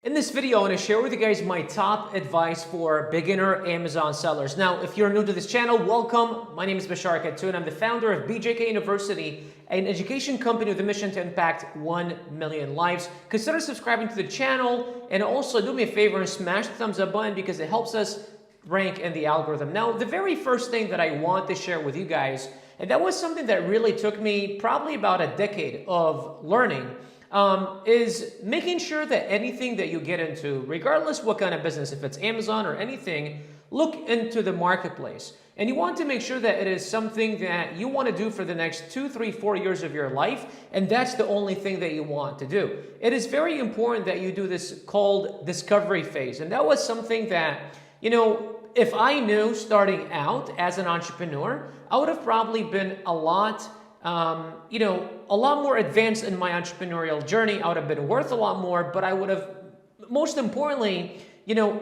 In this video, I want to share with you guys my top advice for beginner Amazon sellers. Now, if you're new to this channel, welcome. My name is Bashar Khatun. I'm the founder of BJK University, an education company with a mission to impact 1 million lives. Consider subscribing to the channel and also do me a favor and smash the thumbs up button because it helps us rank in the algorithm. Now, the very first thing that I want to share with you guys, and that was something that really took me probably about a decade of learning, is making sure that anything that you get into, regardless what kind of business, if it's Amazon or anything, look into the marketplace. And you want to make sure that it is something that you want to do for the next 2, 3, 4 years of your life, and that's the only thing that you want to do. It is very important that you do this called discovery phase. And that was something that, if I knew starting out as an entrepreneur, I would have probably been a lot more advanced in my entrepreneurial journey. I would have been worth a lot more, but I would have, most importantly,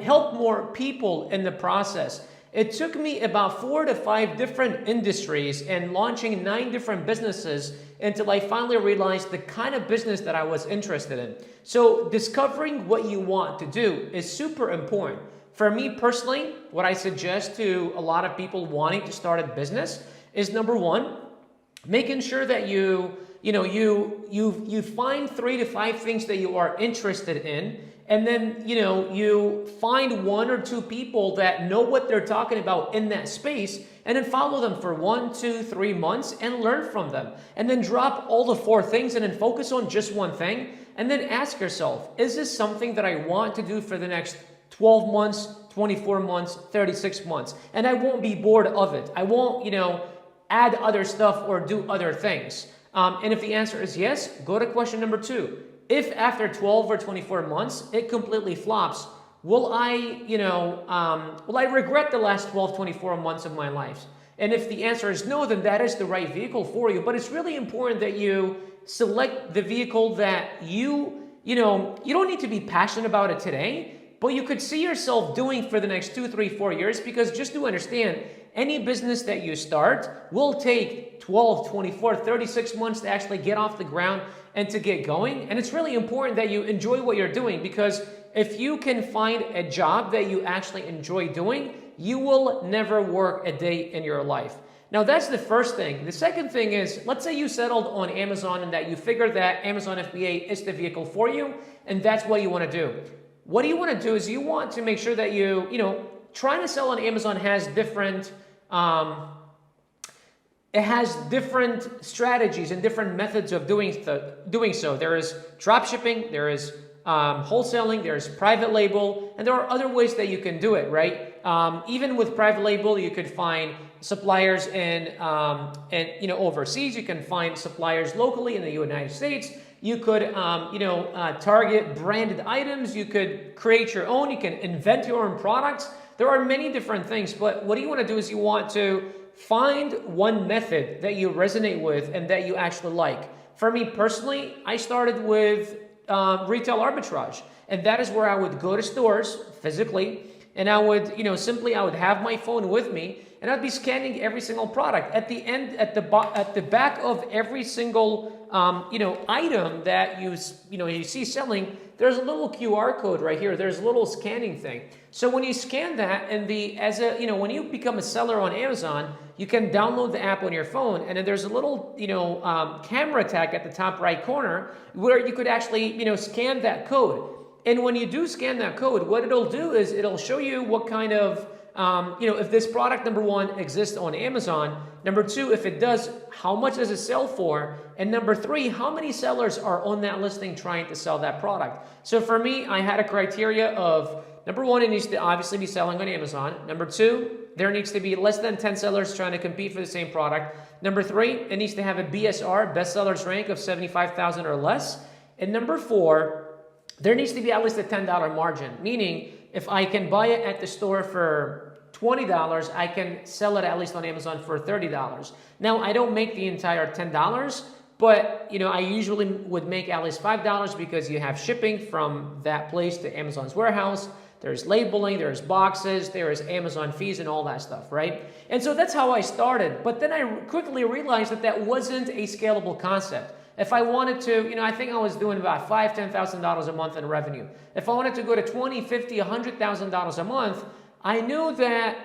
helped more people in the process. It took me about 4 to 5 different industries and launching 9 different businesses until I finally realized the kind of business that I was interested in. So discovering what you want to do is super important. For me personally, what I suggest to a lot of people wanting to start a business is, number one, making sure that you find 3 to 5 things that you are interested in, and then you find 1 or 2 people that know what they're talking about in that space, and then follow them for 1, 2, 3 months and learn from them, and then drop all the 4 things and then focus on just one thing, and then ask yourself, is this something that I want to do for the next 12 months, 24 months, 36 months, and I won't be bored of it. I won't, add other stuff or do other things. And if the answer is yes, go to question number 2. If after 12 or 24 months, it completely flops, will I regret the last 12, 24 months of my life? And if the answer is no, then that is the right vehicle for you. But it's really important that you select the vehicle that you don't need to be passionate about it today, but you could see yourself doing for the next 2, 3, 4 years, because just to understand, any business that you start will take 12, 24, 36 months to actually get off the ground and to get going. And it's really important that you enjoy what you're doing, because if you can find a job that you actually enjoy doing, you will never work a day in your life. Now, that's the first thing. The second thing is, let's say you settled on Amazon and that you figured that Amazon FBA is the vehicle for you, and that's what you want to do. What you want to do is you want to make sure that trying to sell on Amazon has different strategies and different methods of doing so. There is drop shipping, there is wholesaling, there's private label, and there are other ways that you can do it, right? Even with private label, you could find suppliers in overseas. You can find suppliers locally in the United States. You could target branded items. You could create your own. You can invent your own products. There are many different things, but what you want to do is you want to find one method that you resonate with and that you actually like. For me personally, I started with retail arbitrage, and that is where I would go to stores physically, and I would, I would have my phone with me, and I'd be scanning every single product. At the end, at the back of every single item that you see selling, there's a little QR code right here. There's a little scanning thing. So when you scan that, and when you become a seller on Amazon, you can download the app on your phone, and then there's a little camera tag at the top right corner where you could actually scan that code. And when you do scan that code, what it'll do is it'll show you what kind of if this product, number 1, exists on Amazon, number 2, if it does, how much does it sell for, and number 3, how many sellers are on that listing trying to sell that product. So for me, I had a criteria of, number 1, it needs to obviously be selling on Amazon. Number 2, there needs to be less than 10 sellers trying to compete for the same product. Number 3, it needs to have a BSR, best sellers rank, of 75,000 or less. And number 4, there needs to be at least a $10 margin, meaning if I can buy it at the store for $20, I can sell it at least on Amazon for $30. Now, I don't make the entire $10, but I usually would make at least $5 because you have shipping from that place to Amazon's warehouse. There's labeling, there's boxes, there is Amazon fees and all that stuff, right? And so that's how I started. But then I quickly realized that that wasn't a scalable concept. If I wanted to, I think I was doing about $5,000, $10,000 a month in revenue. If I wanted to go to $20,000, $50,000, $100,000 a month, I knew that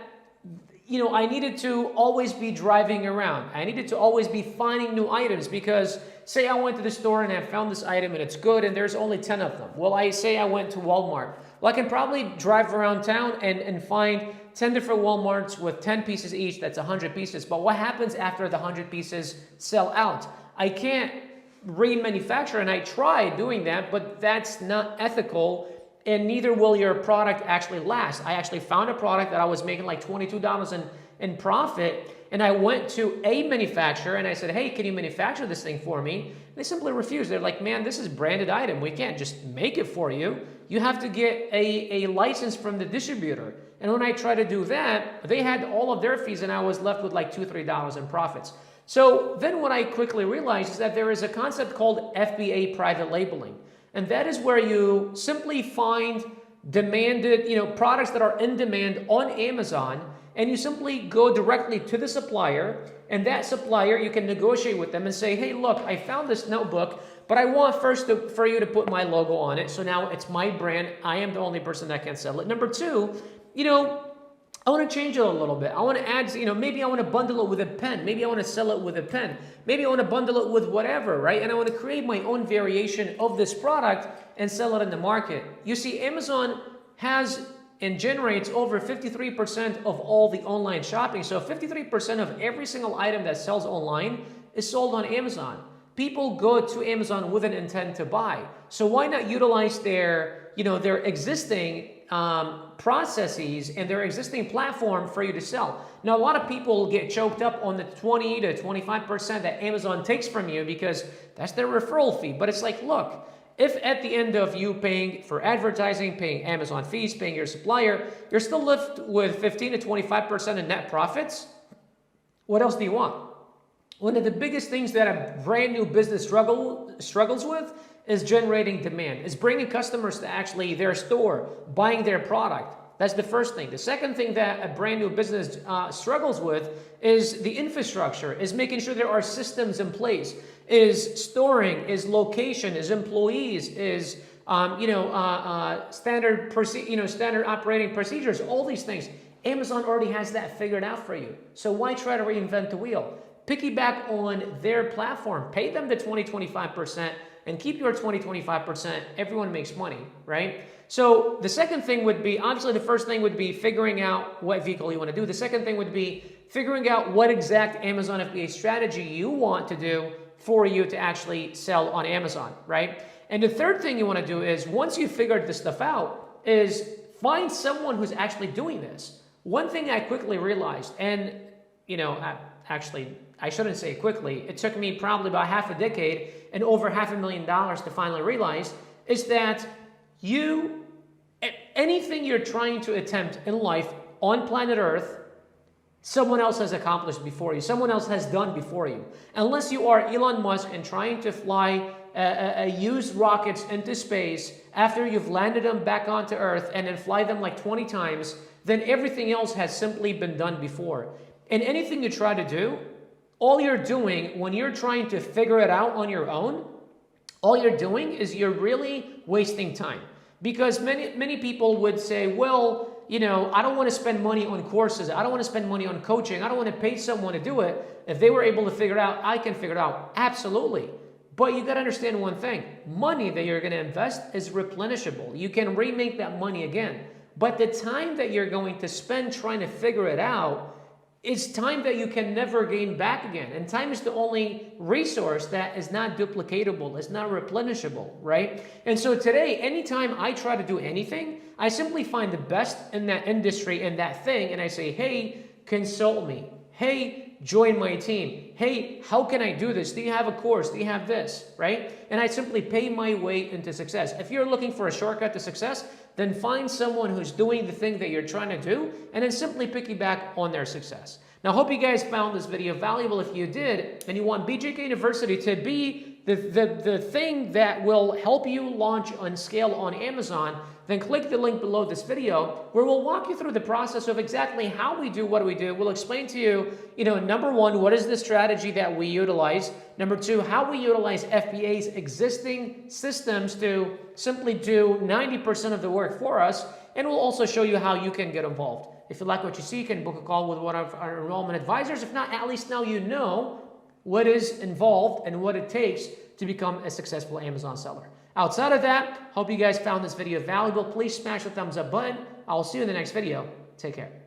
I needed to always be driving around. I needed to always be finding new items because say I went to the store and I found this item and it's good and there's only 10 of them. Well, I went to Walmart. Well, I can probably drive around town and find 10 different Walmarts with 10 pieces each. That's 100 pieces. But what happens after the 100 pieces sell out? I can't remanufacture, and I tried doing that, but that's not ethical. And neither will your product actually last. I actually found a product that I was making like $22 in profit, and I went to a manufacturer and I said, hey, can you manufacture this thing for me? They simply refused. They're like, man, this is a branded item. We can't just make it for you. You have to get a license from the distributor. And when I tried to do that, they had all of their fees and I was left with like $2, $3 in profits. So then what I quickly realized is that there is a concept called FBA private labeling. And that is where you simply find demanded, products that are in demand on Amazon, and you simply go directly to the supplier, and that supplier, you can negotiate with them and say, hey, look, I found this notebook, but I want first for you to put my logo on it. So now it's my brand. I am the only person that can sell it. Number two, I want to change it a little bit. I want to add, maybe I want to bundle it with a pen. Maybe I want to sell it with a pen. Maybe I want to bundle it with whatever, right? And I want to create my own variation of this product and sell it in the market. You see, Amazon has and generates over 53% of all the online shopping. So 53% of every single item that sells online is sold on Amazon. People go to Amazon with an intent to buy. So why not utilize their existing processes and their existing platform for you to sell? Now, a lot of people get choked up on the 20 to 25% that Amazon takes from you because that's their referral fee. But it's like, look, if at the end of you paying for advertising, paying Amazon fees, paying your supplier, you're still left with 15 to 25% in net profits, what else do you want? One of the biggest things that a brand new business struggles with is generating demand, is bringing customers to actually their store, buying their product. That's the first thing. The second thing that a brand new business struggles with is the infrastructure, is making sure there are systems in place, is storing, is location, is employees, is standard operating procedures, all these things. Amazon already has that figured out for you. So why try to reinvent the wheel? Piggyback on their platform, pay them the 20-25%, and keep your 20-25%. Everyone makes money, right? So the second thing would be, obviously the first thing would be figuring out what vehicle you want to do. The second thing would be figuring out what exact Amazon FBA strategy you want to do for you to actually sell on Amazon, right? And the third thing you want to do is, once you've figured this stuff out, is find someone who's actually doing this. One thing I quickly realized, and I shouldn't say quickly, it took me probably about half a decade and over $500,000 to finally realize, is that anything you're trying to attempt in life on planet Earth, someone else has accomplished before you. Someone else has done before you. Unless you are Elon Musk and trying to fly used rockets into space after you've landed them back onto Earth and then fly them like 20 times, then everything else has simply been done before. And anything you try to do, all you're doing when you're trying to figure it out on your own, all you're doing is you're really wasting time. Because many people would say, well, I don't want to spend money on courses. I don't want to spend money on coaching. I don't want to pay someone to do it. If they were able to figure it out, I can figure it out. Absolutely. But you got to understand one thing. Money that you're going to invest is replenishable. You can remake that money again. But the time that you're going to spend trying to figure it out, it's time that you can never gain back again. And time is the only resource that is not duplicatable, it's not replenishable, right? And so today, anytime I try to do anything, I simply find the best in that industry and that thing, and I say, hey, consult me. Hey, join my team. Hey, how can I do this? Do you have a course? Do you have this, right? And I simply pay my way into success. If you're looking for a shortcut to success, then find someone who's doing the thing that you're trying to do and then simply piggyback on their success. Now, I hope you guys found this video valuable. If you did, and you want BJK University to be the thing that will help you launch and scale on Amazon, then click the link below this video where we'll walk you through the process of exactly how we do what we do. We'll explain to you, number one, what is the strategy that we utilize? Number two, how we utilize FBA's existing systems to simply do 90% of the work for us. And we'll also show you how you can get involved. If you like what you see, you can book a call with one of our enrollment advisors. If not, at least now you know what is involved and what it takes to become a successful Amazon seller. Outside of that, hope you guys found this video valuable. Please smash the thumbs up button. I'll see you in the next video. Take care.